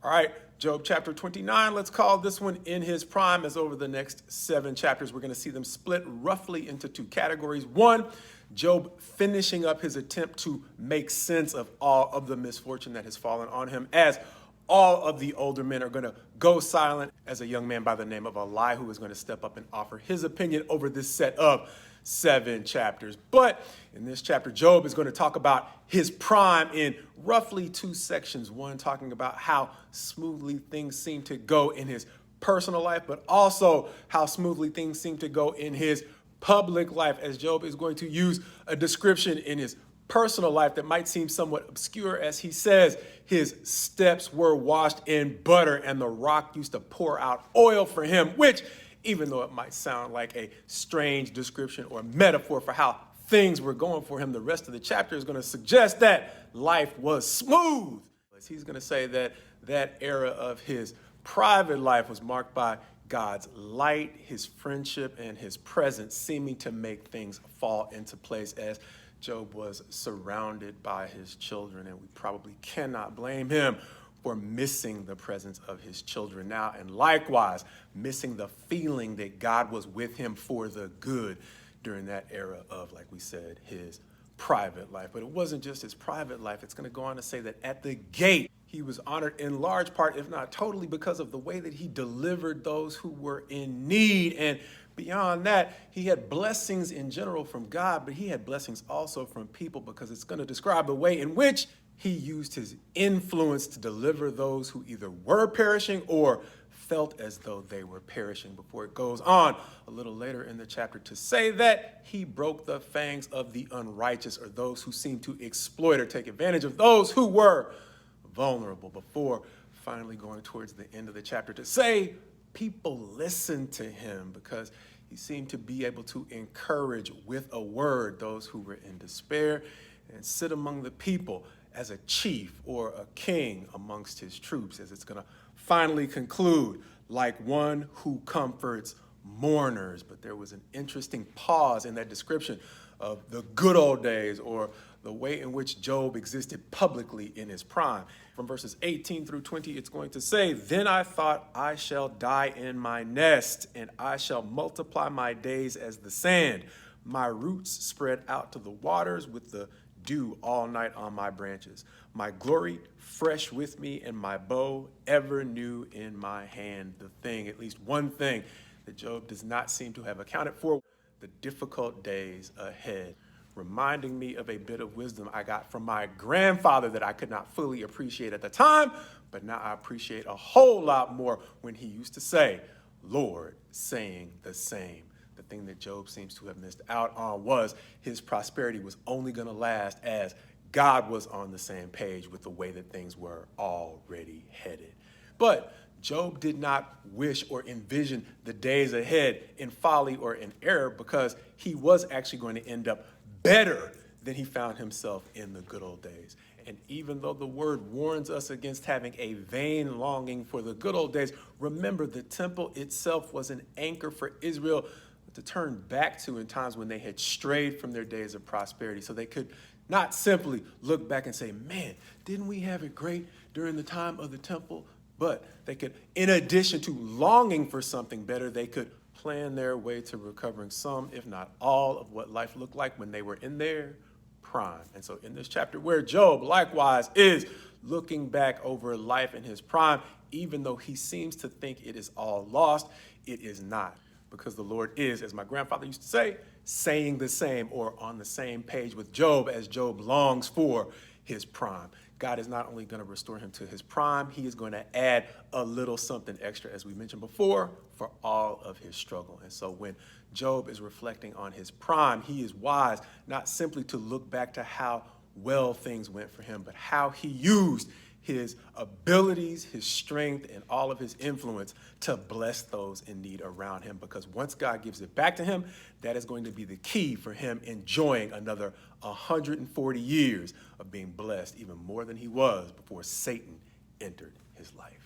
All right, Job chapter 29, let's call this one In His Prime, as over the next 7 chapters, we're going to see them split roughly into 2 categories. One, Job finishing up his attempt to make sense of all of the misfortune that has fallen on him, as all of the older men are going to go silent, as a young man by the name of Elihu is going to step up and offer his opinion over this set of 7 chapters. But in this chapter, Job is going to talk about his prime in roughly 2 sections. One talking about how smoothly things seem to go in his personal life, but also how smoothly things seem to go in his public life, as Job is going to use a description in his personal life that might seem somewhat obscure, as he says his steps were washed in butter and the rock used to pour out oil for him, which, even though it might sound like a strange description or metaphor for how things were going for him, the rest of the chapter is going to suggest that life was smooth. He's going to say that that era of his private life was marked by God's light, his friendship, and his presence seeming to make things fall into place, as Job was surrounded by his children, and we probably cannot blame him for missing the presence of his children now, and likewise missing the feeling that God was with him for the good during that era of, like we said, his private life. But it wasn't just his private life. It's going to go on to say that at the gate, he was honored in large part, if not totally, because of the way that he delivered those who were in need. And beyond that, he had blessings in general from God, but he had blessings also from people, because it's going to describe the way in which he used his influence to deliver those who either were perishing or felt as though they were perishing, before it goes on a little later in the chapter to say that he broke the fangs of the unrighteous, or those who seemed to exploit or take advantage of those who were vulnerable, before finally going towards the end of the chapter to say people listened to him because he seemed to be able to encourage with a word those who were in despair, and sit among the people as a chief or a king amongst his troops, as it's going to finally conclude like one who comforts mourners. But there was an interesting pause in that description of the good old days, or the way in which Job existed publicly in his prime. From verses 18 through 20, it's going to say, "Then I thought, I shall die in my nest, and I shall multiply my days as the sand. My roots spread out to the waters, with the dew all night on my branches. My glory fresh with me, and my bow ever new in my hand." The thing, at least one thing, that Job does not seem to have accounted for: the difficult days ahead, reminding me of a bit of wisdom I got from my grandfather that I could not fully appreciate at the time, but now I appreciate a whole lot more, when he used to say, "Lord, saying the same." The thing that Job seems to have missed out on was his prosperity was only going to last as God was on the same page with the way that things were already headed. But Job did not wish or envision the days ahead in folly or in error, because he was actually going to end up better than he found himself in the good old days. And even though the word warns us against having a vain longing for the good old days, remember the temple itself was an anchor for Israel to turn back to in times when they had strayed from their days of prosperity, so they could not simply look back and say, "Man, didn't we have it great during the time of the temple?" But they could, in addition to longing for something better, they could plan their way to recovering some, if not all, of what life looked like when they were in their prime. And so in this chapter, where Job likewise is looking back over life in his prime, even though he seems to think it is all lost, it is not. Because the Lord is, as my grandfather used to say, saying the same, or on the same page with Job as Job longs for his prime. God is not only going to restore him to his prime, he is going to add a little something extra, as we mentioned before, for all of his struggle. And so when Job is reflecting on his prime, he is wise not simply to look back to how well things went for him, but how he used his abilities, his strength, and all of his influence to bless those in need around him. Because once God gives it back to him, that is going to be the key for him enjoying another 140 years of being blessed, even more than he was before Satan entered his life.